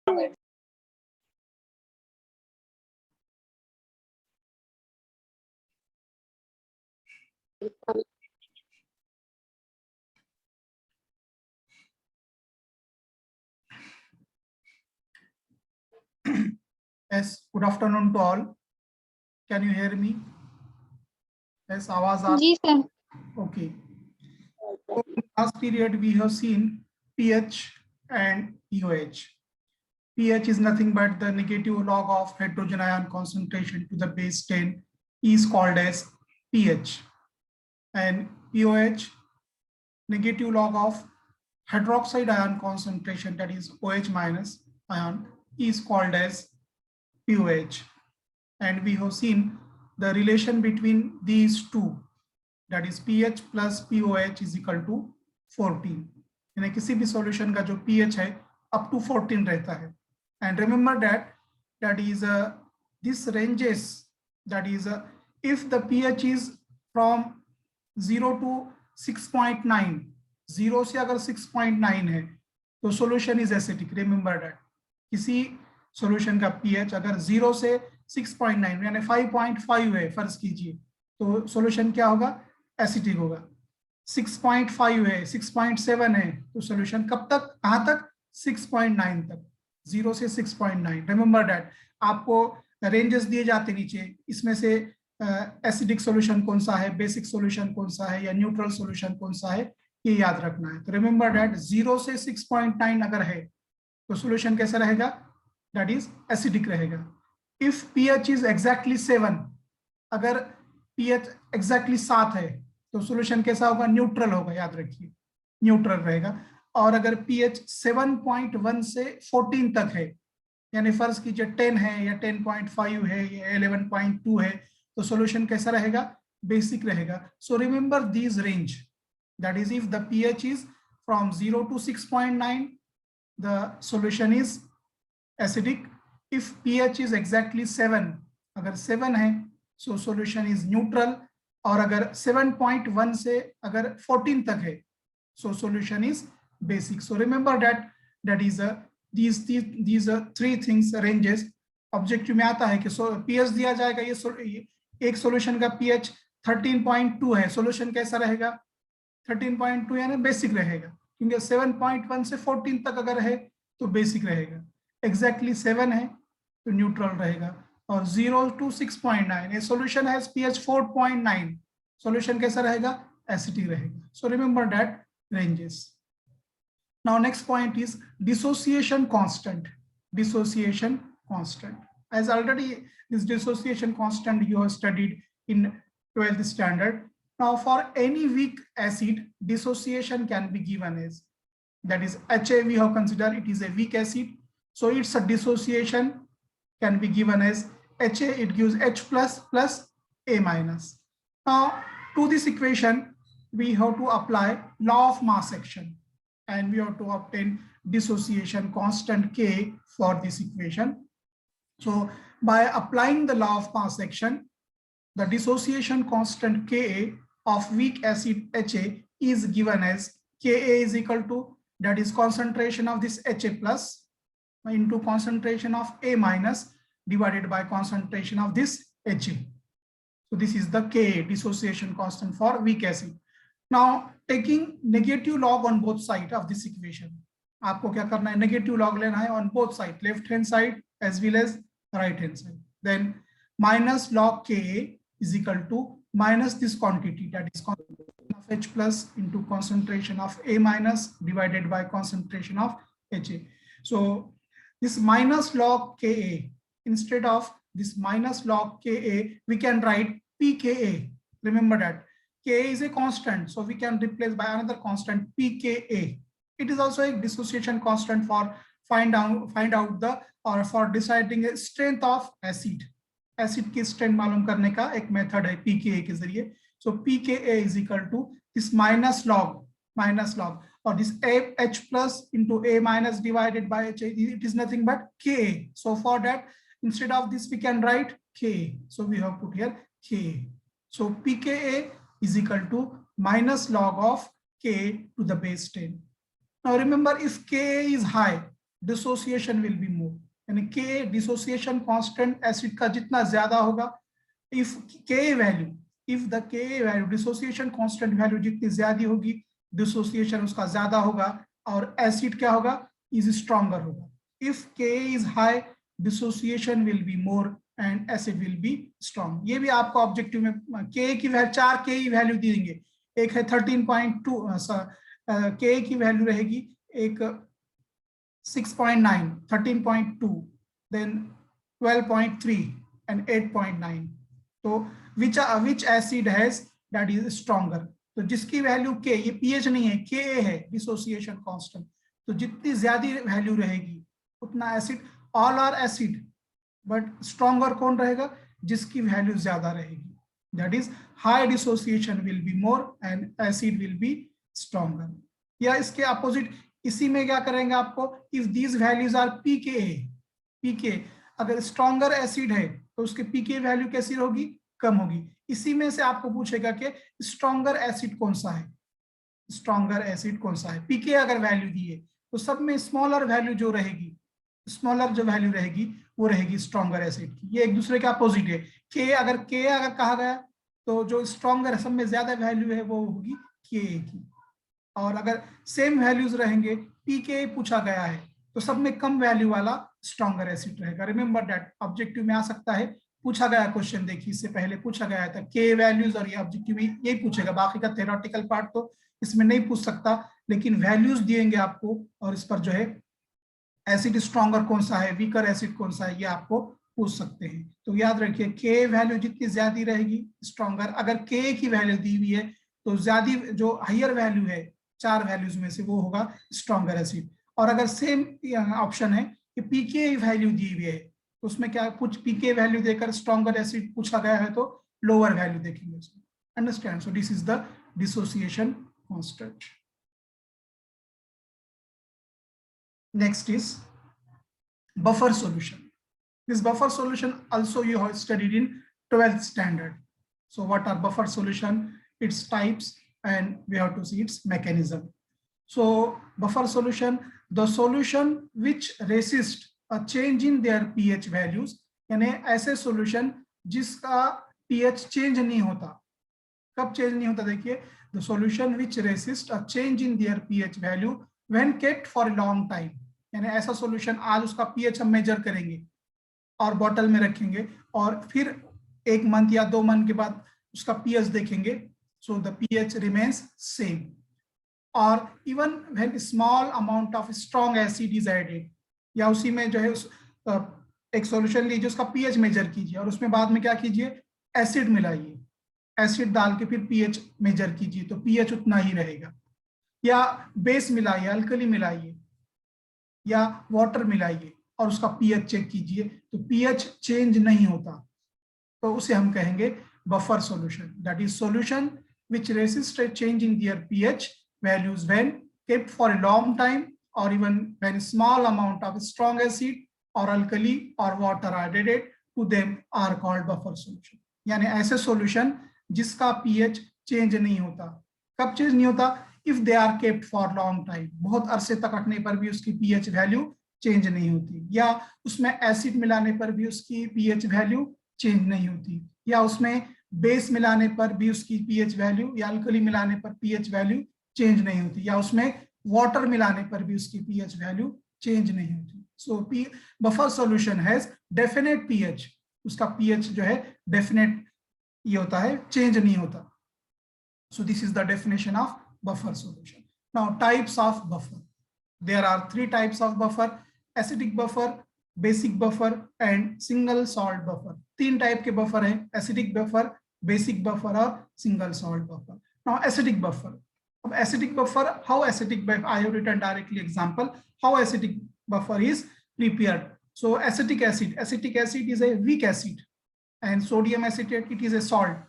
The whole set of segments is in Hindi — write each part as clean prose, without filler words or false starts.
Yes, good afternoon to all. Can you hear me? Yes, आवाज आ जी sir. Okay. So in last period we have seen pH and pOH. pH is nothing but the negative log of hydrogen ion concentration to the base 10 is called as pH, and pOH, negative log of hydroxide ion concentration, that is OH minus ion, is called as pOH. And we have seen the relation between these two, that is pH plus pOH is equal to 14. यानी किसी भी सॉल्यूशन का जो pH है up to 14 रहता है. And remember that is this ranges, that is if the pH is from 0 to 6.9, 0 से अगर 6.9 है तो solution is acidic. Remember that किसी सॉल्यूशन का pH अगर 0 से 6.9 यानी 5.5 है फर्ज कीजिए, तो सॉल्यूशन क्या होगा? एसिडिक होगा. 6.5 है, 6.7 है, तो सॉल्यूशन कब तक, कहां तक? 6.9 तक, 0 से 6.9. रिमेंबर दैट आपको रेंजेस दिए जाते नीचे, इसमें से एसिडिक सॉल्यूशन कौन सा है, बेसिक सॉल्यूशन कौन सा है, या न्यूट्रल सॉल्यूशन कौन सा है, ये याद रखना है. तो रिमेंबर दैट 0 से 6.9 अगर है तो सॉल्यूशन कैसा रहेगा? दैट इज एसिडिक रहेगा. इफ pH इज एग्जैक्टली 7, अगर pH एग्जैक्टली 7 है तो सॉल्यूशन कैसा होगा? न्यूट्रल होगा. याद रखिए, न्यूट्रल रहेगा. और अगर pH 7.1 से 14 तक है, यानी फर्ज कीजिए 10 है या 10.5 है या 11.2 है, तो सॉल्यूशन कैसा रहेगा? बेसिक रहेगा. So remember this range, that is if the pH is from 0 to 6.9, the solution is acidic. If pH is exactly 7, अगर 7 है so solution is neutral. और अगर 7.1 से अगर 14 तक है so solution is basic. So remember that is these three things ranges. Objective में आता है कि pH दिया जाएगा, ये एक सॉल्यूशन का pH 13.2 है, सॉल्यूशन कैसा रहेगा? 13.2 यानी बेसिक रहेगा, क्योंकि 7.1 से 14 तक अगर है तो बेसिक रहेगा. एग्जैक्टली 7 है तो न्यूट्रल रहेगा. और 0 to 6.9, solution has pH 4.9, solution कैसा रहेगा? एसिडिक रहेगा. So remember that ranges. Now next point is dissociation constant. Dissociation constant, as already this dissociation constant you have studied in 12th standard. Now for any weak acid, dissociation can be given as, that is HA we have considered it is a weak acid, so its a dissociation can be given as HA, it gives H plus plus A minus. Now to this equation we have to apply law of mass action, and we have to obtain dissociation constant K for this equation. So by applying the law of mass action, the dissociation constant Ka of weak acid HA is given as Ka is equal to, that is concentration of this HA plus into concentration of A minus divided by concentration of this HA. So this is the Ka, dissociation constant for weak acid. Now taking negative log on both sides of this equation, आपको क्या करना है? नेगेटिव लॉग लेना है on both side, left hand side as well as right hand side. Then minus log Ka is equal to minus this quantity, that is concentration of H plus into concentration of A minus divided by concentration of HA. So this minus log Ka, instead of this minus log Ka, we can write pKa. Remember that Ka is a constant, so we can replace by another constant pKa. It is also a dissociation constant for find out the, or for deciding a strength of acid. Acid की स्ट्रेंथ मालूम करने का एक मेथड है pKa के जरिए. सो pKa is equal to this minus log or this H plus into A minus divided by H. It is nothing but Ka. So for that, instead of this we can write Ka. So we have put here Ka. So pKa is equal to minus log of K to the base 10. Now remember, if Ka is high, dissociation will be मोर, यानी के डिसोसिएशन कांस्टेंट एसिड का जितना ज्यादा होगा, इफ के वैल्यू, इफ द के वैल्यू डिसोसिएशन कांस्टेंट वैल्यू जितनी ज्यादा होगी, डिसोसिएशन उसका ज्यादा होगा और एसिड क्या होगा, इज स्ट्रॉन्गर होगा. इफ के is high, dissociation will be more and acid will be strong. ये भी आपको ऑब्जेक्टिव में के की वैल्यू, 4 के की वैल्यू देंगे. एक है 13.2, के की वैल्यू रहेगी एक 6.9, 13.2, then 12.3 and 8.9. तो which acid has that is stronger? तो जिसकी वैल्यू के, ये पीएच नहीं है, के है डिसोसिएशन कांस्टेंट, तो जितनी ज्यादा वैल्यू रहेगी उतना acid, all are acid but stronger कौन रहेगा, जिसकी वैल्यू ज्यादा रहेगी, that is high dissociation will be more and acid will be stronger. या इसके अपोजिट, इसी में क्या करेंगे आपको, if these values are pK, pK अगर स्ट्रॉन्गर एसिड है तो उसके पीके वैल्यू कैसी होगी, कम होगी. इसी में से आपको पूछेगा कि स्ट्रॉन्गर एसिड कौन सा है, स्ट्रॉन्गर एसिड कौन सा है. पीके अगर वैल्यू दिए तो सब में स्मॉलर वैल्यू जो रहेगी, स्मॉलर जो वैल्यू रहेगी वो रहेगी स्ट्रॉन्गर एसिड की. ये एक दूसरे के अपोजिट है. के अगर कहा गया तो जो स्ट्रॉन्गर सब में ज्यादा वैल्यू है वो होगी के की, और अगर सेम वैल्यूज रहेंगे, पीके पूछा गया है तो सब में कम वैल्यू वाला स्ट्रॉन्गर एसिड रहेगा. रिमेंबर दैट, ऑब्जेक्टिव में आ सकता है, पूछा गया क्वेश्चन, देखिए इससे पहले पूछा गया था के वैल्यूज, और ये ऑब्जेक्टिव में यही पूछेगा. बाकी का थ्योरेटिकल पार्ट तो इसमें नहीं पूछ सकता, लेकिन वैल्यूज दिएंगे आपको और इस पर जो है एसिड स्ट्रॉन्गर कौन सा है, वीकर एसिड कौन सा है, ये आपको पूछ सकते हैं. तो याद रखिए के वैल्यू जितनी ज्यादा रहेगी स्ट्रॉन्गर, अगर के की वैल्यू दी हुई है तो ज्यादा जो हायर वैल्यू है 4 वैल्यूज में से वो होगा स्ट्रॉन्गर एसिड. और अगर सेम ऑप्शन है कि पीके वैल्यू दी हुई है तो उसमें क्या कुछ पीके वैल्यू देकर स्ट्रॉन्गर एसिड पूछा गया है तो लोअर वैल्यू देखेंगे उसमें. Understand? So this is the dissociation constant. Next is buffer solution. This buffer solution also you have studied in 12th standard. So what are buffer solution, its types, and we have to see its mechanism. So buffer solution, the solution which resist a change in their pH values, यानी ऐसे solution जिसका pH change नहीं होता. कब change नहीं होता, देखिए, the solution which resist a change in their pH value when kept for a long time. यानी ऐसा सॉल्यूशन, आज उसका पीएच हम मेजर करेंगे और बॉटल में रखेंगे और फिर 1 मंथ या 2 मंथ के बाद उसका पीएच देखेंगे, so the pH remains same. और even when small amount of strong acid is added, या उसी में जो है एक सॉल्यूशन लीजिए, उसका पीएच मेजर कीजिए और उसमें बाद में क्या कीजिए, एसिड मिलाइए, एसिड डाल के फिर पीएच मेजर कीजिए तो पीएच उतना ही रहेगा. या बेस मिलाइए, अल्कली मिलाइए या वाटर मिलाइए और उसका पीएच चेक कीजिए तो पीएच चेंज नहीं होता, तो उसे हम कहेंगे buffer solution. That is solution which resist a change in their pH values when kept for a long time, or even when small amount of strong acid or alkali or water are added to them are called buffer solution. यानी ऐसे सॉल्यूशन जिसका पीएच चेंज नहीं होता. कब चेंज नहीं होता, if they are kept for long time, बहुत अरसे तक रखने पर भी उसकी पीएच वैल्यू चेंज नहीं होती, या उसमें एसिड मिलाने पर भी उसकी पीएच वैल्यू चेंज नहीं होती, या उसमें बेस मिलाने पर भी उसकी पीएच वैल्यू या अल्कली मिलाने पर पीएच वैल्यू चेंज नहीं होती, या उसमें वाटर मिलाने पर भी उसकी पीएच वैल्यू चेंज नहीं होती. So buffer solution has definite pH, उसका पीएच जो है डेफिनेट ये होता है, चेंज नहीं होता. So this is the definition of buffer solution. Now types of buffer. There are 3 types of buffer: acidic buffer, basic buffer and single salt buffer. 3 type के बफर हैं, acidic buffer, basic buffer और single salt buffer. Now acidic buffer. अब acidic buffer, how acidic buffer, I have written directly example how acidic buffer is prepared. So acetic acid is a weak acid and sodium acetate it is a salt.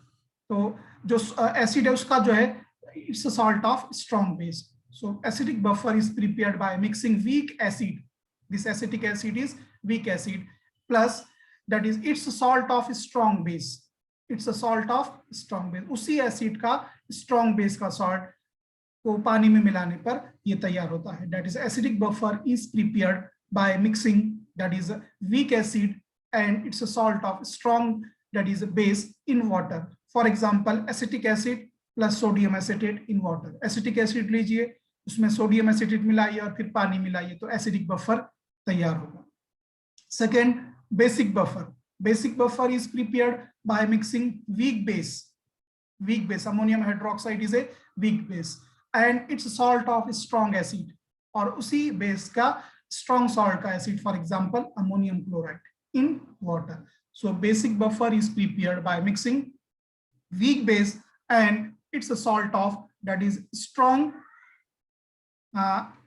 तो जो एसिड है उसका जो है it's a salt of strong base. So acidic buffer is prepared by mixing weak acid, this acetic acid is weak acid, plus that is it's salt of strong base, it's a salt of strong base. उसी एसिड का स्ट्रॉन्ग बेस का सॉल्ट को पानी में मिलाने पर ये तैयार होता है. That is acidic buffer is prepared by mixing, that is a weak acid, and it's a salt of strong, that is a base, in water. For example, acetic acid plus sodium acetate in water. Acetic acid लीजिए, उसमें सोडियम एसिटेट मिलाइए और फिर पानी मिलाइए तो एसिडिक बफर तैयार होगा. Second, basic buffer. Basic buffer is prepared by mixing weak base. Weak base, ammonium hydroxide is a weak base, and it's a salt of strong acid. और उसी base का strong salt का acid, for example, ammonium chloride in water. So basic buffer is prepared by mixing weak base, and it's a salt of, that is strong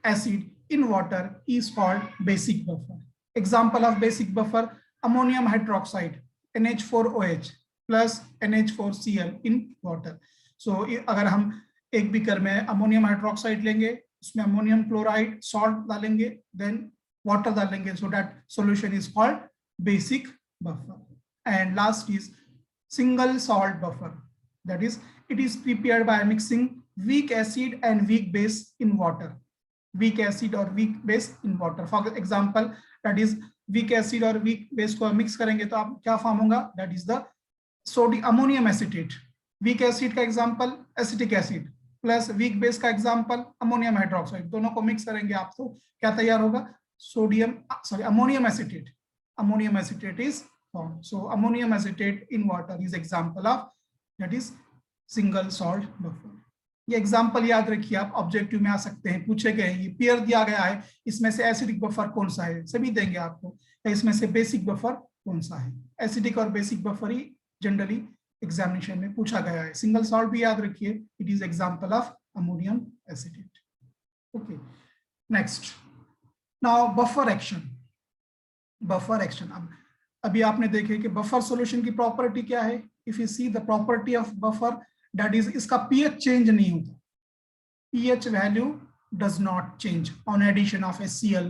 acid in water, is called basic buffer. Example of basic buffer: ammonium hydroxide, NH4OH plus NH4Cl in water. So अगर हम एक बीकर में अमोनियम हाइड्रोक्साइड लेंगे, उसमें अमोनियम क्लोराइड सॉल्ट डालेंगे, देन वाटर डालेंगे, so that solution is called basic buffer. And last is single salt buffer, that is it is prepared by mixing weak acid and weak base in water. Weak acid or weak base in water. For example, that is weak acid और weak base को mix करेंगे तो आप क्या फॉर्म होगा, that is the sodium ammonium acetate. Weak acid का example acetic acid plus weak base का example ammonium hydroxide, दोनों को mix करेंगे आप तो क्या तैयार होगा, ammonium acetate. Ammonium acetate is formed. So ammonium acetate in water is example of, that is single salt buffer. ये एग्जाम्पल याद रखिए, आप ऑब्जेक्टिव में आ सकते हैं, पूछे गए, ये पेयर दिया गया है, इसमें से एसिडिक बफर कौन सा है, सभी देंगे आपको, या इसमें से बेसिक बफर कौन सा है. एसिडिक और बेसिक बफर ही जनरली एग्जामिनेशन में पूछा गया है. सिंगल सॉल्ट भी याद रखिए, it is example of ammonium acetate. Okay, next. Now buffer action. Buffer action, अब अभी आपने देखे कि बफर सॉल्यूशन की प्रॉपर्टी क्या है. If you see the property of buffer, that is इसका pH चेंज नहीं होता. pH value does not change on addition of HCl,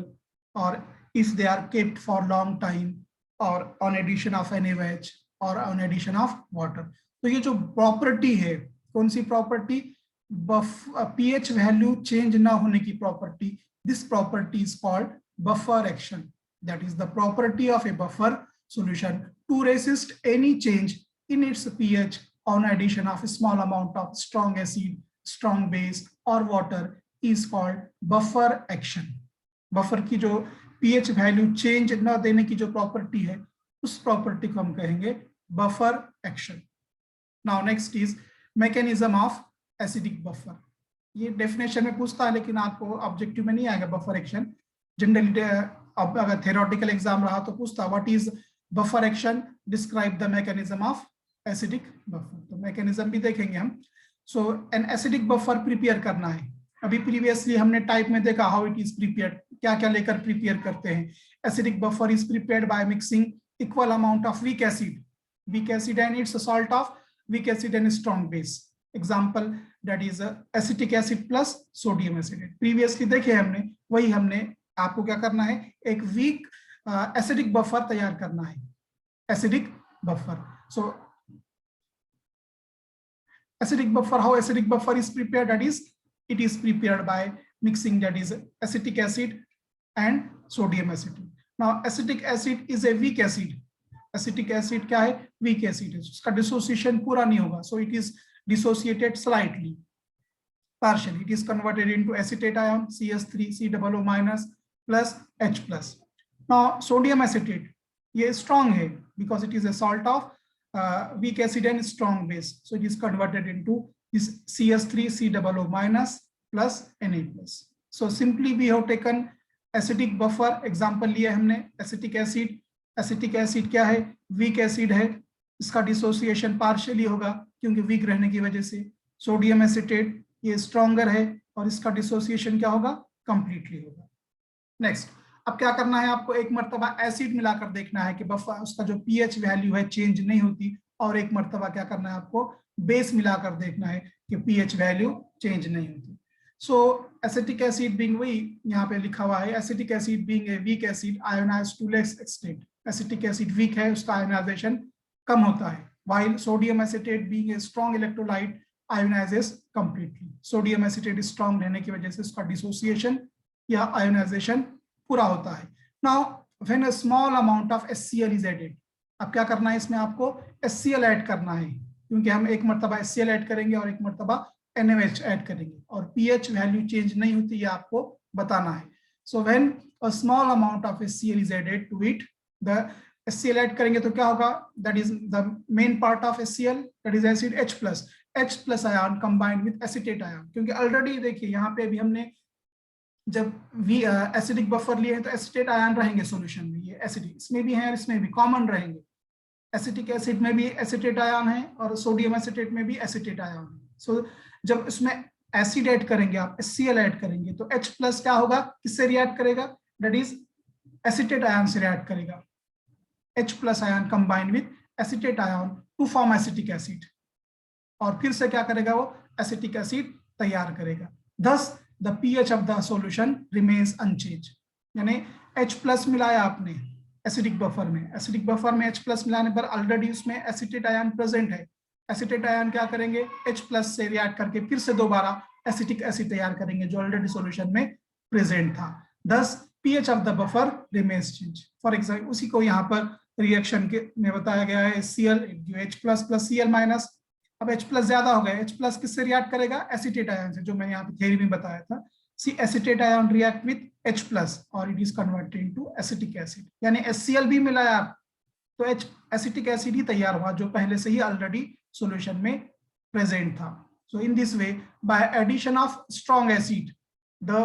or if they are kept for long time, or on addition of NaOH, or on addition of water. तो ये जो प्रॉपर्टी है, कौन सी प्रॉपर्टी, pH value चेंज ना होने की property, this property is called buffer action. That is the property of a buffer solution to resist any change in its pH on addition of a small amount of strong acid, strong base or water is called buffer action. Buffer की जो pH value change ना देने की जो property है, उस property को हम कहेंगे buffer action. Now next is mechanism of acidic buffer. ये definition में पूछता है, लेकिन आपको objective में नहीं आएगा buffer action. Generally अब अगर theoretical exam रहा तो पूछता what is buffer action, describe the mechanism of acidic buffer. तो मैकेनिज्म भी देखेंगे हम. सो एन एसिडिक बफर प्रिपेयर करना है. अभी प्रीवियसली हमने टाइप में देखा हाउ इट इज प्रिपेयर्ड, क्या क्या लेकर प्रिपेयर करते हैं. Acidic buffer is prepared by mixing equal amount of week acid and it's salt of week acid and strong base. Example that is acetic acid plus sodium acid. Previously देखे हमने, वही हमने आपको क्या करना है, एक वीक एसिडिक बफर तैयार करना है. Acidic buffer. So acidic buffer, how acidic buffer is prepared, that is it is prepared by mixing, that is acetic acid and sodium acetate. Now acetic acid is a weak acid. Acetic acid क्या है, weak acid है, उसका dissociation पूरा नहीं होगा, so it is dissociated slightly, partially. It is converted into acetate ion CS3 COO minus plus H plus. Now sodium acetate ये strong है because it is a salt of weak acid and strong base, so it is converted into this CS3 COO minus plus Na plus. So simply we have taken acidic buffer example लिया हमने. acetic acid क्या है, weak acid है, इसका dissociation partially होगा क्योंकि weak रहने की वजह से. sodium acetate ये stronger है और इसका dissociation क्या होगा, completely होगा. Next, अब क्या करना है आपको, एक मर्तबा एसिड मिलाकर देखना है कि बफर उसका जो पीएच वैल्यू है चेंज नहीं होती, और एक मर्तबा क्या करना है आपको, बेस मिलाकर देखना है कि पीएच वैल्यू चेंज नहीं होती. सो एसिटिक एसिड बीइंग, वही यहाँ पे लिखा हुआ है, acetic acid being a weak acid ionised to less extent. Acetic acid weak है, उसका आयोनाइजेशन कम होता है, while sodium acetate being a strong electrolyte ionises completely. Sodium acetate strong रहने की वजह से उसका डिसोसिएशन या आयोनाइजेशन पूरा होता है. Now when a small amount of HCl is added, अब क्या करना है इसमें, आपको HCl ऐड करना है, क्योंकि हम एक मरतबा HCl ऐड करेंगे और एक मरतबा NaOH ऐड करेंगे, और pH वैल्यू चेंज नहीं होती, ये आपको बताना है. So when a small amount of HCl is added to it, the HCl add करेंगे तो क्या होगा, that is the main part of HCl, that is acid H+ ion combined with acetate ion. क्योंकि ऑलरेडी देखिए यहाँ पे अभी हमने जब भी एसिडिक बफर लिए हैं तो एसिटेट आयन रहेंगे सॉल्यूशन में, ये एसिडिक इसमें भी है और इसमें भी कॉमन रहेंगे. एसिटिक एसिड में भी एसिटेट आयन है और सोडियम एसिटेट में भी एसिटेट आयन है. सो जब इसमें एसिड ऐड करेंगे, आप HCl ऐड करेंगे, तो H+ क्या होगा, किससे रिएक्ट करेगा, दैट इज एसिटेट आयन से रिएक्ट करेगा. H+ ion combined with acetate ion to form acetic acid, और फिर से क्या करेगा, वो एसिटिक एसिड तैयार करेगा. Thus the pH of the solution remains unchanged. यानी H+ मिलाया आपने एसिडिक बफर में, एसिडिक बफर में H+ मिलाने पर ऑलरेडी उसमें एसिटेट आयन प्रेजेंट है. एसिटेट आयन क्या करेंगे, H+ से रिएक्ट करके फिर से दोबारा एसिटिक एसिड तैयार करेंगे जो ऑलरेडी सॉल्यूशन में प्रेजेंट था. Thus pH of the buffer remains changed. For example उसी को यहाँ पर रिएक्शन के में बताया गया है, Cl H+ + Cl-. अब H+ ज्यादा हो गया, H+ किससे रिएक्ट करेगा, एसिटेट आयन से, जो मैंने यहाँ पे थ्योरी में बताया था. See acetate ion react with H+ और it is converted into acetic acid. यानी HCl भी मिलाया तो एसिटिक एसिड ही तैयार हुआ जो पहले से ही ऑलरेडी सॉल्यूशन में प्रेजेंट था. So in this way by addition of strong acid the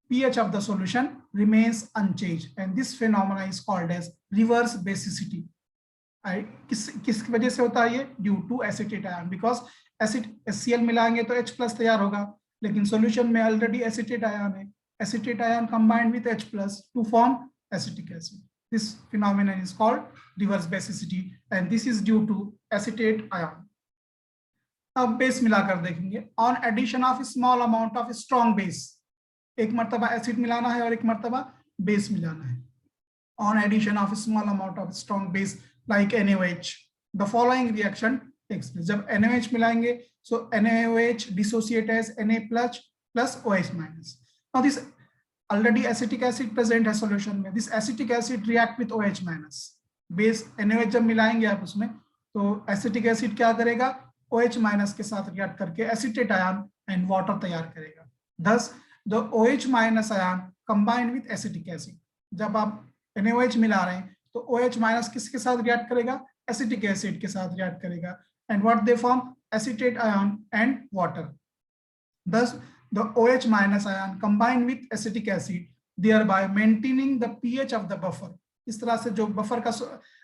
pH of the solution remains unchanged and this phenomena is called as reverse basicity. किस वजह से होता है ये, due to acetate ion, because acid HCl मिलाएंगे तो H+ तैयार होगा, लेकिन सॉल्यूशन में ऑलरेडी एसिटेट आयन है. Acetate ion combined with H+ to form acetic acid. This phenomenon is called reverse basicity and this is due to acetate ion. अब बेस मिलाकर देखेंगे. On addition of small amount of strong base, एक मर्तबा एसिड मिलाना है और एक मर्तबा बेस मिलाना है. On addition of small amount of strong base like NaOH, the following reaction takes place. जब NaOH मिलाएंगे, so NaOH dissociate as Na+ plus OH minus. Now this already acetic acid present है solution में. This acetic acid react with OH minus. Base NaOH जब मिलाएंगे आप उसमें, तो acetic acid क्या करेगा, OH minus के साथ react करके acetate ion and water तैयार करेगा. Thus the OH minus ion combined with acetic acid. जब आप NaOH मिला रहे हैं तो OH माइनस किसके साथ रिएक्ट करेगा, एसिटिक एसिड के साथ रिएक्ट करेगा, and what they form, acetate ion and water. Thus the OH minus ion combined with acetic acid thereby maintaining the pH of the buffer. इस तरह से जो बफर का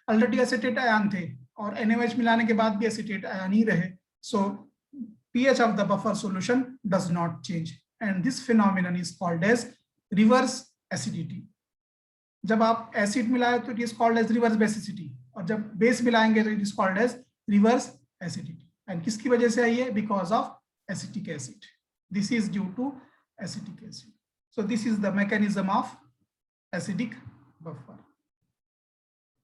ऑलरेडी एसिटेट आयन थे और NaOH मिलाने के बाद भी एसिटेट आयन ही रहे, so pH of the buffer solution does not change and this phenomenon is called as reverse acidity. जब आप एसिड मिलाए तो it is called as reverse basicity, और जब बेस मिलाएंगे तो it is called as reverse acidity. And किसकी वजह से आई है, because of acetic acid. This is due to acetic acid. So this is the mechanism of acidic buffer.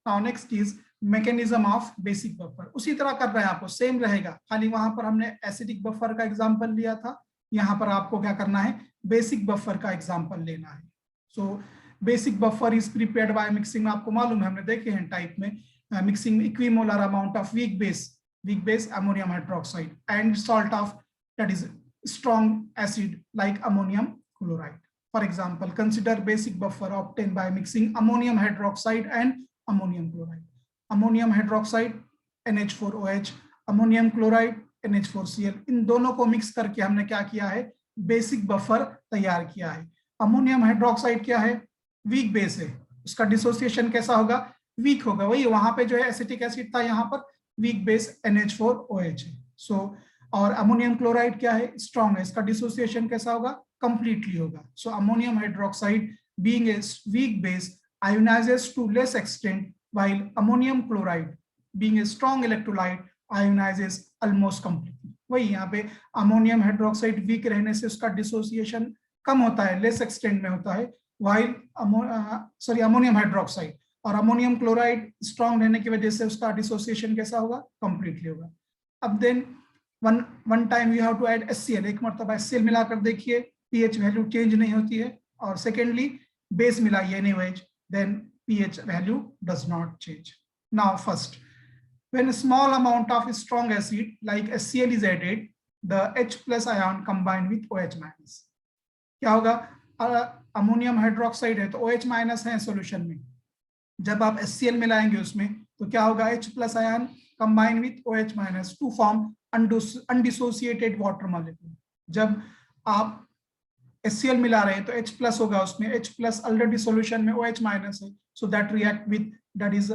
Now next is mechanism of basic buffer. उसी तरह कर रहे हैं, आपको सेम रहेगा, खाली वहां पर हमने एसिडिक बफर का एग्जांपल लिया था, यहाँ पर आपको क्या करना है, बेसिक बफर का एग्जांपल लेना है. So basic buffer is prepared by mixing. आपको मालूम है, हमने देखे हैं टाइप में, mixing equimolar amount of weak base ammonium hydroxide and salt of that is strong acid like ammonium chloride. For example consider basic buffer obtain by mixing ammonium hydroxide and ammonium chloride. Ammonium hydroxide NH4OH, ammonium chloride NH4Cl, इन दोनों को मिक्स करके हमने क्या किया है, बेसिक बफर तैयार किया है. अमोनियम हाइड्रोक्साइड क्या है, वीक बेस है, उसका डिसोसिएशन कैसा होगा, वीक होगा. वही वहां पे जो है एसिटिक एसिड था, यहाँ पर वीक बेस NH4OH है. सो और अमोनियम क्लोराइड क्या है, स्ट्रॉन्ग है, इसका डिसोसिएशन कैसा होगा, कंप्लीटली होगा. So ammonium hydroxide being a weak base ionizes to less extent while ammonium chloride being a strong electrolyte ionizes almost completely. वही यहाँ पे अमोनियम हाइड्रोक्साइड वीक रहने से उसका डिसोसिएशन कम होता है, लेस एक्सटेंट में होता है, while अमोनियम हाइड्रोक्साइड और अमोनियम क्लोराइड स्ट्रॉन्ग रहने की वजह से उसका डिसोसिएशन कैसा होगा, कंप्लीटली होगा. अब then one time you have to add HCl, एक मरतबा HCl मिलाकर देखिए, pH वैल्यू चेंज नहीं होती है. और सेकेंडली बेस मिलाइए NaOH, then pH value does not change. Now first, when a small amount of strong acid like HCl is added, the H plus ion combined with OH minus. क्या होगा, अमोनियम हाइड्रोक्साइड है तो OH माइनस है सोल्यूशन में, जब आप HCl मिलाएंगे उसमें तो क्या होगा, H plus ion combine with OH minus to form undissociated water molecule. जब आप HCl मिला रहे हैं तो H plus होगा उसमें, H plus already solution में OH minus है, so that react with that is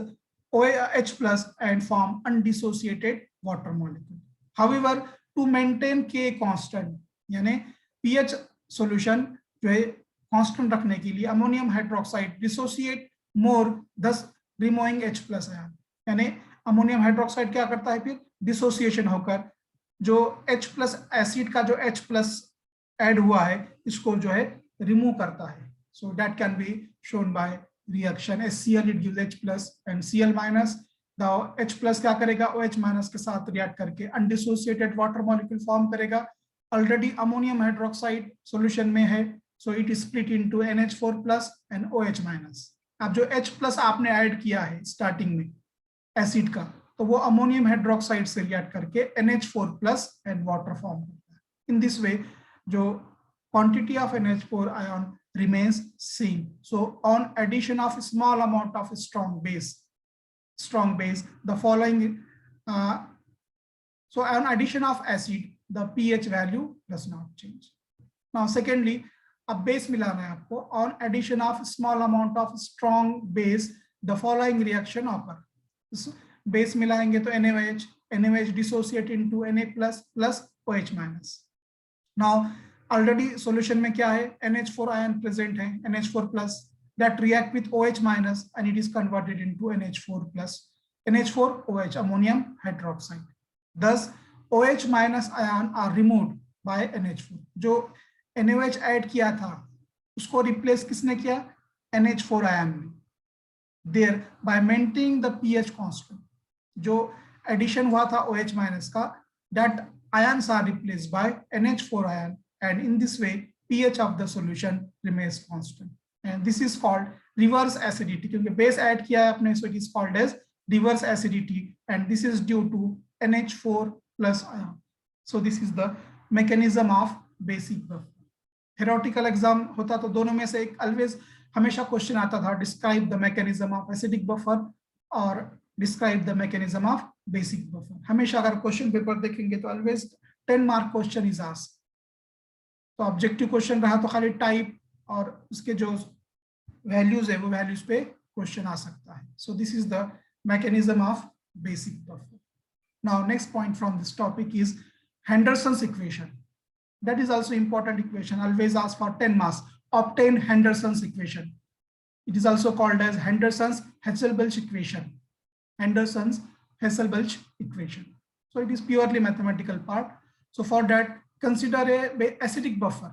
H plus and form undissociated water molecule. However, to maintain K constant, यानी pH solution जो है constant रखने के लिए अमोनियम हाइड्रोक्साइड डिसोसिएट मोर, thus removing H plus ion. यानी अमोनियम हाइड्रोक्साइड क्या करता है, फिर डिसोसिएशन होकर जो H प्लस एसिड का जो H प्लस ऐड हुआ है इसको जो है रिमूव करता है. So that can be shown by reaction HCl, it gives H plus and Cl minus. The H plus क्या करेगा, OH माइनस के साथ रिएक्ट करके अनडिसोसिएटेड वाटर मॉलिक्यूल फॉर्म करेगा. ऑलरेडी अमोनियम हाइड्रोक्साइड सॉल्यूशन में है, so it is split into NH4 plus and OH minus. अब जो H प्लस आपने ऐड किया है स्टार्टिंग में एसिड का, तो वो अमोनियम हाइड्रोक्साइड से रिएक्ट करके NH4 plus and water form करता है. इन दिस वे जो quantity of NH4 ion remains same. So on addition of small amount of strong base the following, so on addition of acid the pH value does not change. Now secondly, अब बेस मिलाना है आपको, on addition of small amount of strong base the following reaction occur. Base मिलाएंगे तो NaOH dissociate into Na plus plus OH minus. Now already solution में क्या है, NH4 ion present है, NH4 plus that react with OH minus and it is converted into NH4 plus, NH4 OH ammonium hydroxide. Thus OH minus ion are removed by NH4. जो NaOH ऐड किया था उसको रिप्लेस किसने किया, NH4 आयन में. There by maintaining the pH constant, जो एडिशन हुआ था OH माइनस का, that ions are replaced by NH4 ion and in this way pH of the solution remains constant and this is called reverse acidity. क्योंकि बेस ऐड किया है आपने, so it is called as reverse acidity and this is due to NH4 plus ion. So this is the mechanism of basic buffer. Theoretical exam होता तो दोनों में से एक always हमेशा क्वेश्चन आता था, describe the mechanism of acidic buffer और describe the mechanism of basic buffer. हमेशा अगर क्वेश्चन पेपर देखेंगे तो always 10 mark question is asked. तो ऑब्जेक्टिव क्वेश्चन रहा तो खाली टाइप और उसके जो वैल्यूज है वो वैल्यूज पे क्वेश्चन आ सकता है. So this is the mechanism of basic buffer. Now next point from this topic is Henderson's equation. That is also important equation, always asked for 10 marks. Obtain Henderson's equation. It is also called as Henderson's-Hasselbalch equation. Henderson's-Hasselbalch equation. So it is purely mathematical part. So for that, consider a acidic buffer.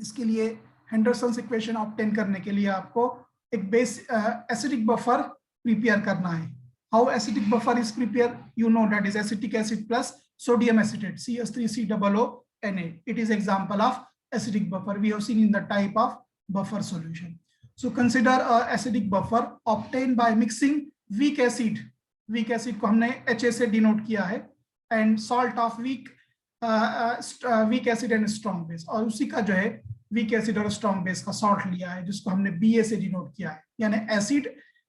इसके लिए Henderson's equation obtain करने के लिए आपको एक base acidic buffer prepare करना है. How acidic buffer is prepared? You know that is acetic acid plus sodium acetate, CH3COO-NA. It is example of acidic buffer. We have seen in the type of buffer solution. So consider a acidic buffer obtained by mixing weak acid. Weak acid को हमने HA से denote किया है and salt of weak acid and strong base. और उसी का जो है weak acid और strong base का salt लिया है जिसको हमने BA से denote किया है. यानी acid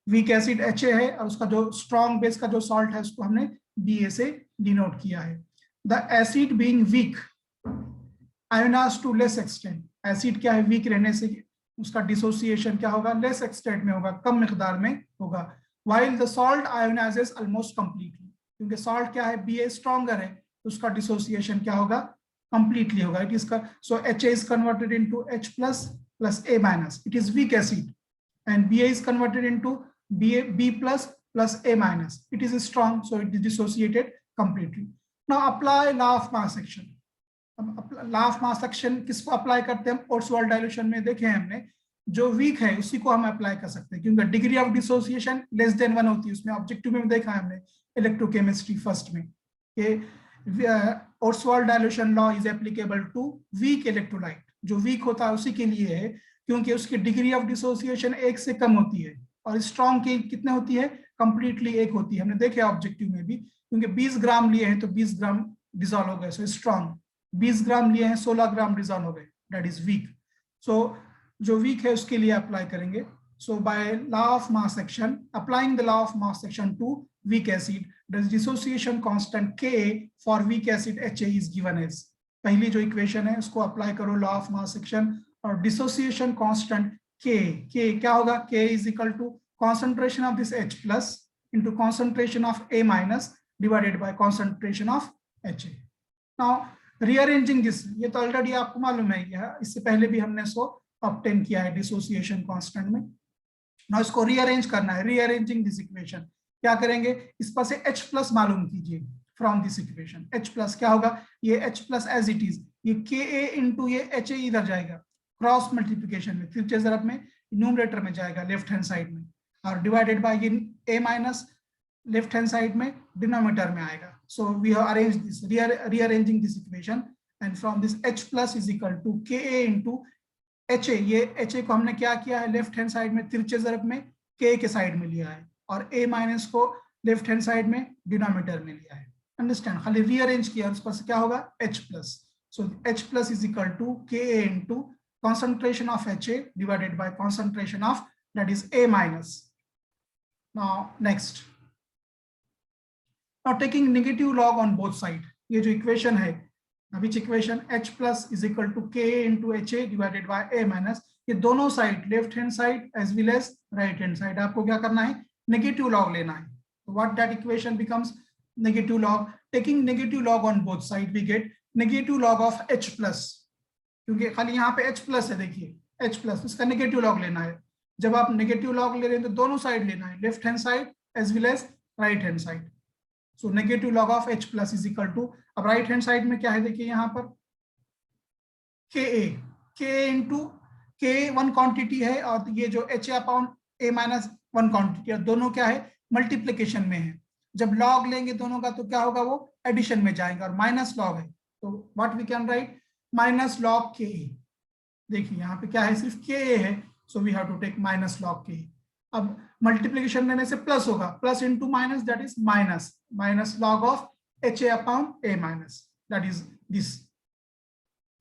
weak acid HA है और उसका जो strong base का जो salt है उसको हमने BA से denote किया है. The acid being weak ionized to less extent. Acid क्या है, वीक रहने से उसका डिसोसिएशन क्या होगा, लेस एक्सटेंट में होगा, कम मिकदार में होगा. while the salt ionizes almost completely. क्योंकि salt क्या है, Ba stronger है तो उसका डिसोसिएशन क्या होगा, completely होगा. It is so Ha is converted into H plus plus A minus. It is weak acid and Ba is converted into B plus plus A minus. It is strong, so it is dissociated completely. Now apply law of mass action. Law of mass action किसको अप्लाई करते हैं, ओर्सवाल्ड डाइल्यूशन में देखे हैं हमने, जो वीक है उसी को हम अप्लाई कर सकते हैं क्योंकि degree of dissociation less than 1 होती है. उसमें ऑब्जेक्टिव में देखा है हमने इलेक्ट्रोकेमिस्ट्री फर्स्ट में कि Ostwald dilution law is applicable to weak electrolyte. जो वीक होता है उसी के लिए है, क्योंकि उसकी डिग्री ऑफ डिसोसिएशन 1 से कम होती है, और स्ट्रॉन्ग की कितने होती है, कंप्लीटली 1 होती है। हमने देखे ऑब्जेक्टिव में भी, क्योंकि 20 ग्राम लिए हैं तो 20 ग्राम डिजोल्व हो गए, सो स्ट्रॉन्ग। 20 ग्राम लिए हैं 16 ग्राम डिजोल्व हो गए, दैट इज वीक। सो जो वीक है उसके लिए अप्लाई करेंगे। So by law of mass action, applying the law of mass action to weak acid, the dissociation constant Ka for weak acid Ha is given as, पहली जो इक्वेशन है उसको अप्लाई करो लॉ ऑफ मास एक्शन, और डिसोसिएशन कांस्टेंट K क्या होगा, K is equal to concentration of this H plus into concentration of A minus divided by concentration of Ha। Now rearranging this, ये तो ऑलरेडी आपको मालूम है, इससे पहले भी हमने इसको ऑब्टेन किया है डिसोसिएशन कांस्टेंट में। नाउ इसको रीअरेंज करना है, रीअरेंजिंग दिस इक्वेशन क्या करेंगे, इस पर से H प्लस मालूम कीजिए from this equation. H plus क्या होगा, ये H plus as it is, ये Ka इंटू ये Ha इधर जाएगा क्रॉस मल्टीप्लीकेशन में, तिरछे ज़रब में न्यूमरेटर में जाएगा लेफ्ट हैंड साइड में, और डिवाइडेड बाय ये A minus left hand side में डिनोमिनेटर में आएगा। So we have arrange this, rearranging this equation, and from this H plus is equal to Ka into Ha, ये Ha को हमने क्या किया है, लेफ्ट हैंड साइड में तिरछे ज़रब में K के साइड में लिया है, और A माइनस को लेफ्ट हैंड साइड में डिनोमिनेटर में लिया है। अंडरस्टैंड, खाली रीअरेंज किया, उस पर से क्या होगा H plus. So H plus is equal to Ka into concentration of Ha divided by concentration of that is A minus. Now next, now taking negative log on both side, ये जो इक्वेशन है, which equation, H plus is equal to Ka into Ha divided by A minus, ये दोनों side left hand side as well as right hand side आपको क्या करना है, नेगेटिव लॉग लेना है। What that equation becomes negative log, taking negative log on both side we get negative log of H plus, क्योंकि खाली यहाँ पे H प्लस है, देखिए H प्लस, इसका नेगेटिव लॉग लेना है। जब आप नेगेटिव लॉग ले रहे हैं तो दोनों साइड लेना है, left hand side as well as right hand side. So negative log of H plus is equal to, अब राइट हैंड साइड में क्या है, देखिए यहाँ पर Ka into K one quantity है, और ये जो Ha upon A minus one quantity, दोनों क्या है, मल्टीप्लीकेशन में है। जब लॉग लेंगे दोनों का तो क्या होगा, वो एडिशन में जाएंगे, और माइनस लॉग है तो what we can write, minus log Ka। देखिए यहाँ पे क्या है, सिर्फ Ka है, so we have to take minus log Ka। अब मल्टीप्लीकेशन लेने से प्लस होगा, plus into minus that is minus, minus log of Ha upon A minus that is this,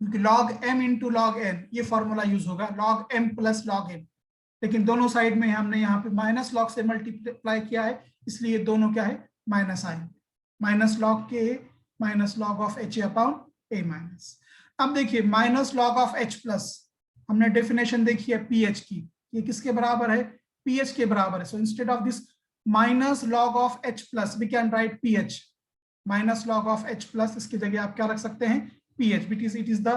क्योंकि log m into log n ये फॉर्मूला यूज होगा, log m plus log n, लेकिन दोनों साइड में हमने यहाँ पे माइनस लॉग से मल्टीप्लाई किया है, इसलिए दोनों क्या है, माइनस आएंगे, minus log Ka minus log of Ha upon A minus. अब देखिए minus log of H plus, हमने डेफिनेशन देखी है pH की, ये किसके बराबर है, pH के बराबर है। So instead of this minus log of H plus we can write pH, minus log of H plus, इसकी जगह आप क्या रख सकते हैं, pH, because it is the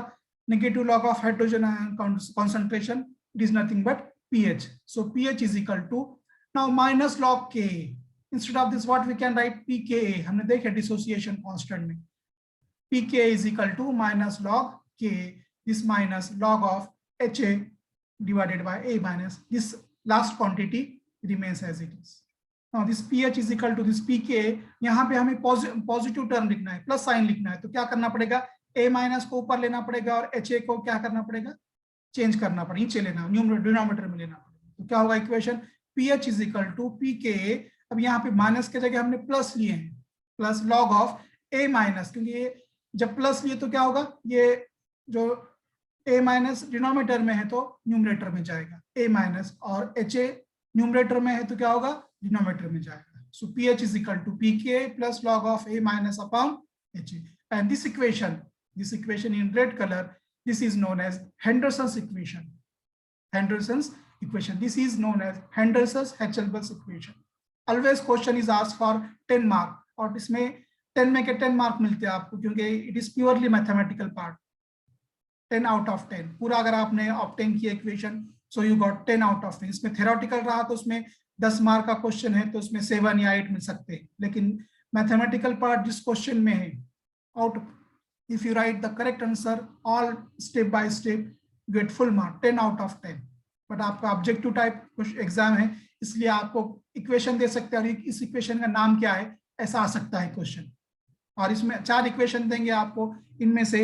negative log of hydrogen ion concentration, it is nothing but pH. So pH is equal to, now minus log Ka, instead of this what we can write pKa, हमने देखे डिसोसिएशन कांस्टेंट में, pKa is equal to minus log Ka, this minus log of Ha divided by A minus, this last quantity remains as it is. Now this pH is equal to this pKa, यहाँ पे हमें पॉजिटिव टर्म लिखना है, प्लस साइन लिखना है, तो क्या करना पड़ेगा, A माइनस को ऊपर लेना पड़ेगा, और Ha को क्या करना पड़ेगा, चेंज करना पड़ेगा, नीचे लेना, डिनोमिनेटर में लेना पड़ेगा। तो क्या होगा equation, pH is equal to pKa, अब यहाँ पे माइनस के जगह हमने प्लस लिए हैं, plus log of A minus, क्योंकि ये जब प्लस लिए तो क्या होगा, ये जो A माइनस डिनोमिनेटर में है तो न्यूमरेटर में जाएगा A माइनस, और Ha न्यूमरेटर में है तो क्या होगा, डिनोमिनेटर में जाएगा। So pH is equal to pKa plus log of A minus upon Ha, and this equation in red color, this is known as Henderson's equation. Henderson's equation, this is known as Henderson's Hechelbus equation. Always question is asked for 10 mark, और इसमें 10 में के 10 मार्क मिलते हैं आपको, क्योंकि it is purely mathematical part, 10 out of 10 पूरा अगर आपने ऑब्टेन किया equation, so you got 10 out of 10। इसमें theoretical रहा तो उसमें 10 मार्क का क्वेश्चन है तो उसमें 7 या 8 मिल सकते हैं, लेकिन मैथमेटिकल पार्ट जिस क्वेश्चन में है, out if you write the correct answer all step by step you get full mark 10 out of 10। But आपका ऑब्जेक्टिव टाइप एग्जाम है, इसलिए आपको इक्वेशन दे सकते हैं, और इस इक्वेशन का नाम क्या है, ऐसा आ सकता है क्वेश्चन, और इसमें 4 इक्वेशन देंगे आपको, इनमें से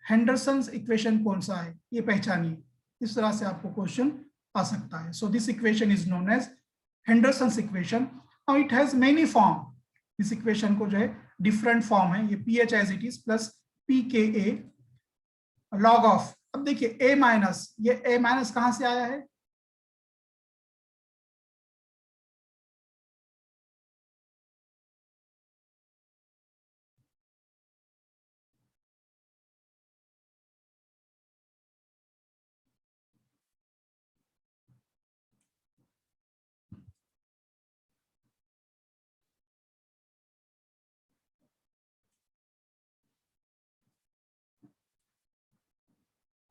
हेंडरसन्स इक्वेशन कौन सा है ये पहचानिए। इस तरह से आपको क्वेश्चन आ सकता है। So this equation is known as Henderson's equation. Now it has many form. इस इक्वेशन को जो है डिफरेंट फॉर्म है। ये pH as it is plus p K a log of, अब देखिए ए माइनस, ये ए माइनस कहां से आया है?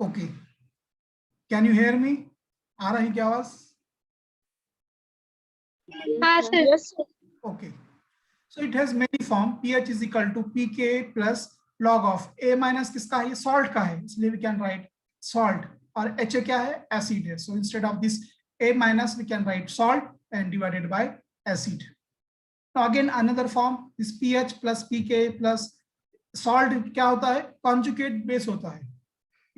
Okay, can you hear me? आ रही क्या आवाज? हाँ sir. Yes sir. Okay, so it has many form. pH is equal to pK plus log of a minus किसका है? ये salt का है, इसलिए we can write salt, और HA क्या है? Acid है. So instead of this a minus we can write salt and divided by acid. Now again another form, this pH plus pK plus salt क्या होता है? Conjugate base होता है.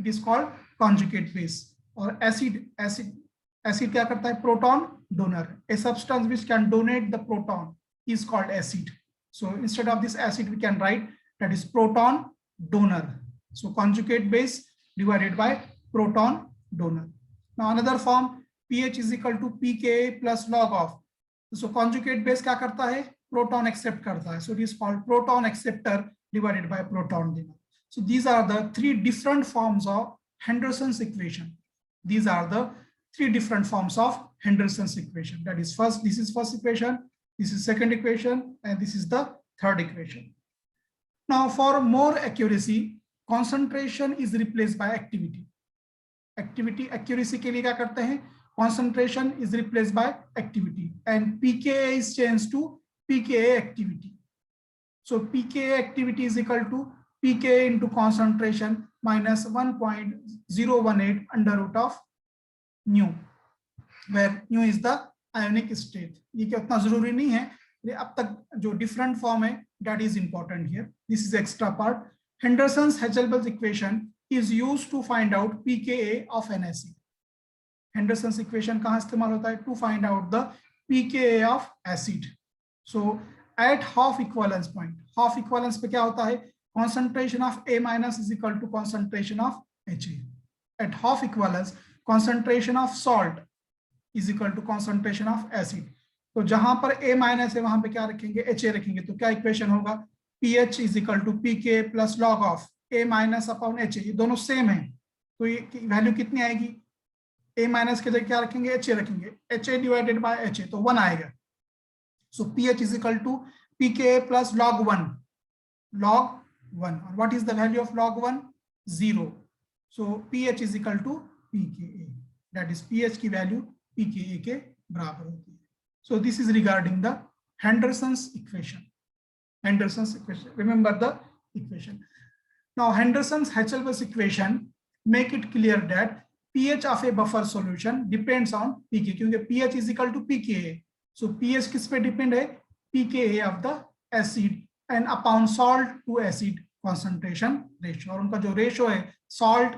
It is called conjugate base. और acid क्या करता है? Proton donor. A substance which can donate the proton is called acid. So instead of this acid we can write that is proton donor. So conjugate base divided by proton donor. Now another form, pH is equal to pKa plus log of. So conjugate base क्या करता है? Proton accept करता है. So it is called proton acceptor divided by proton donor. So these are the three different forms of Henderson's equation. These are the three different forms of Henderson's equation. That is first, this is first equation, this is second equation, and this is the third equation. Now for more accuracy, concentration is replaced by activity. Activity accuracy के लिए क्या करते हैं? Concentration is replaced by activity, and pKa is changed to pKa activity. So pKa activity is equal to pKa into concentration minus 1.018 under root of nu, where nu is the ionic state. ये क्या उतना जरूरी नहीं है, अब तक जो different form है that is important here. This is extra part. Henderson's-Hazelbach equation is used to find out pKa of an acid. Henderson's equation कहाँ इस्तेमाल होता है? To find out the pKa of acid. So at half equivalence point, half equivalence पे क्या होता है? Concentration of A minus is equal to concentration of HA. At half equivalence, concentration of salt is equal to concentration of acid. तो जहां पर A minus है वहां पे क्या रखेंगे? HA रखेंगे. तो क्या इक्वेशन होगा? pH is equal to pK plus log of A minus upon HA. ये दोनों सेम है, तो ये वैल्यू कितनी आएगी? A minus के जगह क्या रखेंगे? HA रखेंगे. HA divided by HA, तो 1 आएगा. So pH is equal to pKa plus log 1. Log 1. What is the value of log 1? 0. So pH is equal to pKa. That is pH की वैल्यू pKa के बराबर होती है. So this is regarding the Henderson's equation. Henderson's equation. Remember the equation. Now Henderson's-Hazelbach equation make it clear that pH of a buffer solution depends on pK, क्योंकि pH is equal to pKa. So pH किस पे depend है? pKa of the acid and upon salt to acid concentration ratio. और उनका जो ratio है salt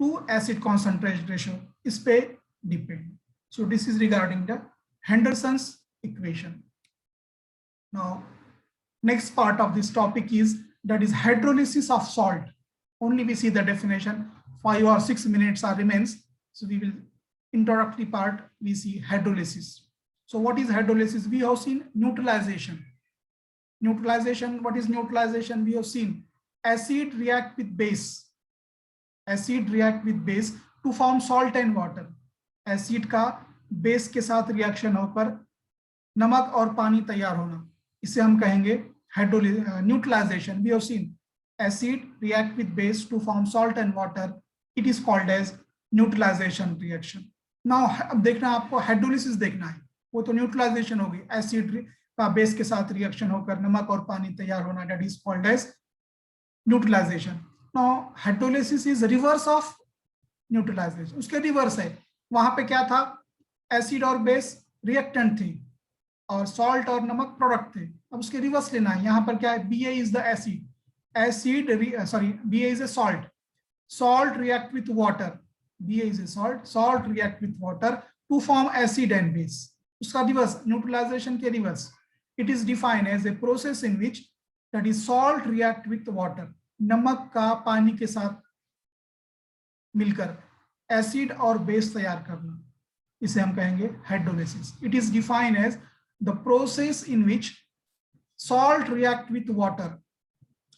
to acid concentration ratio इस पे depend. So this is regarding the Henderson's equation. Now next part of this topic is that is hydrolysis of salt. Only we see the definition. 5 or 6 minutes are remains. So we will introductory part we see hydrolysis. So what is hydrolysis? We have seen neutralization. Neutralization, what is neutralization? We have seen acid react with base. Acid react with base to form salt and water. Acid का base के साथ reaction होकर नमक और पानी तैयार होना, इसे हम कहेंगे neutralization. We have seen acid react with base to form salt and water. It is called as neutralization reaction. Now अब देखना आपको hydrolysis देखना है, वो तो neutralization होगी, acid का base के साथ reaction होकर नमक और पानी तैयार होना, that is called as neutralization. Now hydrolysis is reverse of neutralization. उसके reverse है, वहां पे क्या था? acid और base reactant थी और salt और नमक product थे. अब उसके reverse लेना है. यहाँ पर क्या है? Ba is the acid acid, Ba is a salt. Salt react with water. Ba is a salt. Salt react with water to form acid and base. उसका रिवर्स, न्यूट्रलाइजेशन के reverse. It is defined as a process in which, that is, salt react with water. नमक का पानी के साथ मिलकर एसिड और बेस तैयार करना, इसे हम कहेंगे hydrolysis. It is defined as the process in which salt react with water.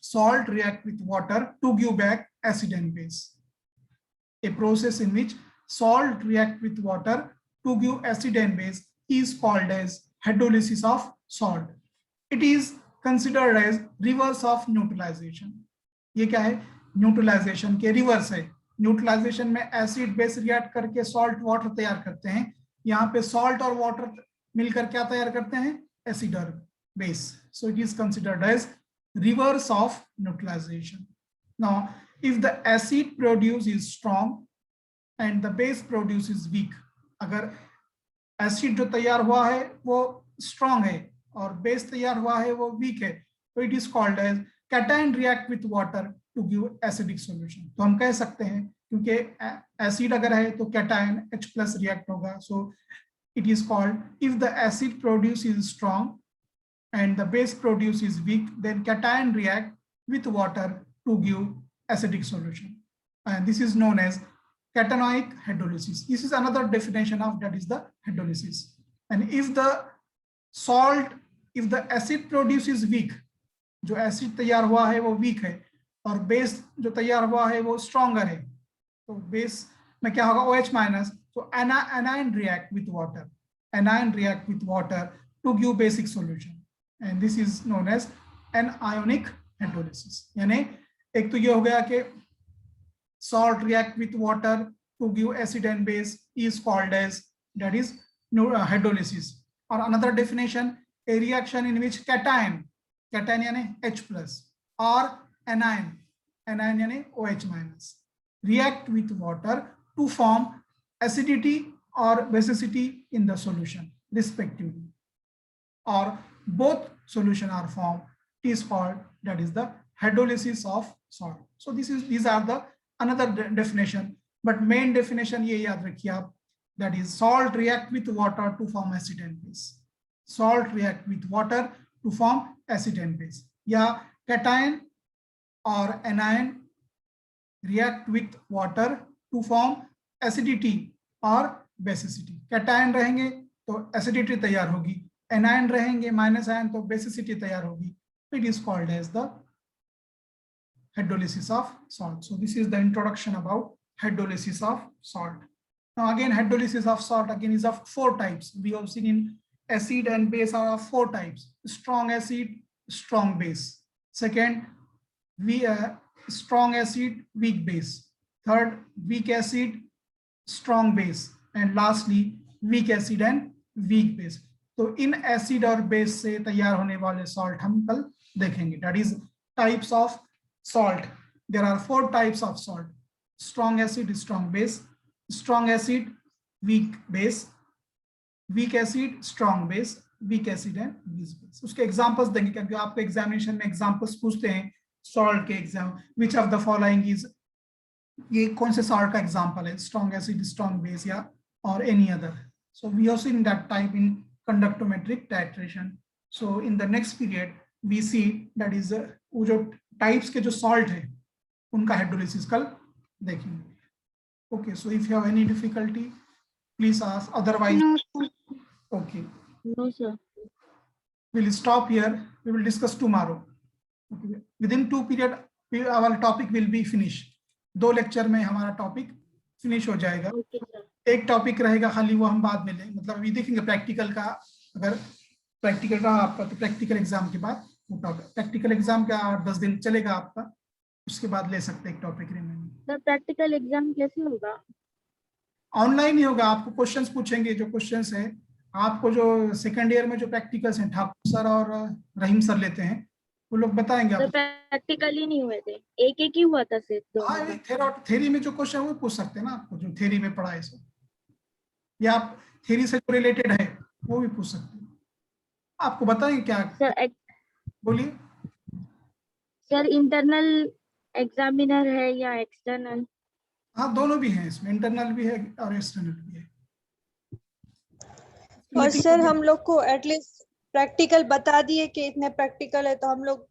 Salt react with water to give back acid and base. A process in which salt react with water to give acid and base is called as hydrolysis of salt. It is considered as reverse of neutralization. ये क्या है? न्यूट्रलाइजेशन के रिवर्स है. न्यूट्रलाइजेशन में एसिड बेस रिएक्ट करके सॉल्ट वाटर तैयार करते हैं. यहाँ पे सॉल्ट और वाटर मिलकर क्या तैयार करते हैं? एसिड और base. So it is considered as reverse of neutralization. Now, if the acid produce is strong and the base produce is weak, अगर एसिड जो तैयार हुआ है वो स्ट्रॉन्ग है और बेस तैयार हुआ है वो वीक है, तो it is called as cation react with water to give acidic solution. तो हम कह सकते हैं क्योंकि एसिड अगर है तो कैटायन H+ रिएक्ट होगा. So it is called, if the acid produce is strong and the base produce is weak, then cation react with water to give acidic solution, and this is known as cationic hydrolysis. This is another definition of, that is, the hydrolysis. And if the acid produce is weak, जो एसिड तैयार हुआ है वो वीक है और बेस जो तैयार हुआ है वो स्ट्रॉन्गर है, तो बेस में क्या होगा? OH-, तो anion react with water. Anion react with water to give basic solution. And this is known as anionic hydrolysis. यानी एक तो ये हो गया कि salt react with water to give acid and base is called as, that is, hydrolysis. Or another definition, a reaction in which cation यानी H+ or anion यानी OH-, react with water to form acidity or basicity in the solution respectively, or both solution are formed, it is called, that is, the hydrolysis of salt. So these are the another definition, but main definition ये याद रखिए आप, that is, salt react with water to form acid and base. Salt react with water to form acid and base. या cation or anion react with water to form acidity or basicity. cation रहेंगे तो acidity तैयार होगी, anion रहेंगे -ion तो basicity तैयार होगी. It is called as the hydrolysis of salt. So this is the introduction about hydrolysis of salt. Now again, hydrolysis of salt again is of 4 types. We have seen in acid and base are of 4 types: strong acid, strong base. Second, strong acid, weak base. Third, weak acid, strong base. And lastly, weak acid and weak base. तो इन एसिड और बेस से तैयार होने वाले सॉल्ट हम कल देखेंगे. That is types of salt. There are 4 types of salt: strong acid, strong base, strong acid, weak base, weak acid, strong base, weak acid and weak base. उसके एग्जांपल्स देंगे क्योंकि आपको एग्जामिनेशन में एग्जांपल्स पूछते हैं सॉल्ट के exam. Which of the following is, ये कौन से सॉल्ट का एग्जांपल है? स्ट्रॉन्ग एसिड, स्ट्रॉन्ग बेस या और any other. So we have seen that type in conductometric titration. So in the next period we see, that is, वो जो types के जो salt है उनका hydrolysis कल देखेंगे. Okay, so if you have any difficulty please ask, otherwise No, sir. okay, No, sir. we'll stop here. We will discuss tomorrow. Okay. Within 2 period our topic will be finished. 2 lecture में हमारा topic finish हो जाएगा. Okay, sir. एक टॉपिक रहेगा खाली, वो हम बाद में लें, मतलब अभी देखेंगे प्रैक्टिकल का. अगर प्रैक्टिकल रहा आपका तो प्रैक्टिकल एग्जाम के बाद वो टॉपिक, प्रैक्टिकल एग्जाम का 10 दिन चलेगा आपका, उसके बाद ले सकते हैं एक topic remaining. Sir practical exam कैसे होगा? ऑनलाइन ही होगा. आपको क्वेश्चंस पूछेंगे, जो क्वेश्चंस है आपको, जो सेकंड ईयर में जो प्रैक्टिकल्स हैं ठाकुर सर और रहीम सर लेते हैं, वो लोग बताएंगे सर आपको. प्रैक्टिकल ही नहीं हुए थे, एक ही हुआ था सिर्फ. हाँ, थ्योरी में जो क्वेश्चन वो पूछ सकते हैं ना आपको, जो थ्योरी में पढ़ा है सो, या आप थ्योरी से जो रिलेटेड है वो भी पूछ सकते हैं. आपको बताएंगे क्या? सर बोलिए. सर इंटरनल एग्जामिनर है या एक्सटर्नल? हाँ, दोनों भी हैं इसमें, इंटरनल भी है और एक्सटर्नल भी है। और मीटिंग सर होगी। हम लोग को एटलीस्ट प्रैक्टिकल बता दिए कि इतने प्रैक्टिकल है, तो हम लोग